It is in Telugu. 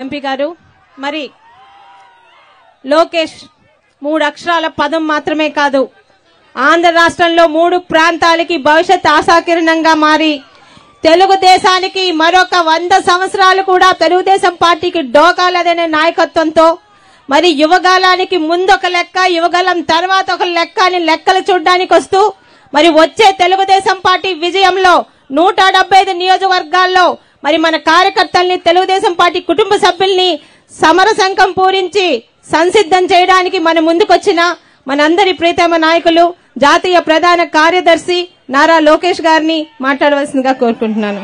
ఎంపీ గారు మరి లోకేష్ 3 అక్షరాల పదం మాత్రమే కాదు ఆంధ్ర రాష్ట్రంలో 3 ప్రాంతాలకి భవిష్యత్ ఆశాకిరణంగా మారి తెలుగుదేశానికి మరొక 100 సంవత్సరాలు కూడా తెలుగుదేశం పార్టీకి డోకాలదనే నాయకత్వంతో మరి యువగాలానికి ముందొక లెక్క యువగాలం తర్వాత ఒక లెక్క అని లెక్కలు చూడడానికి వస్తూ మరి వచ్చే తెలుగుదేశం పార్టీ విజయంలో 175 నియోజకవర్గాల్లో మరి మన కార్యకర్తల్ని తెలుగుదేశం పార్టీ కుటుంబ సభ్యుల్ని సమరశంఖం పూరించి సంసిద్ధం చేయడానికి మన ముందుకొచ్చిన మనందరి ప్రీతమ నాయకులు జాతీయ ప్రధాన కార్యదర్శి నారా లోకేష్ గారిని మాట్లాడవలసిందిగా కోరుకుంటున్నాను.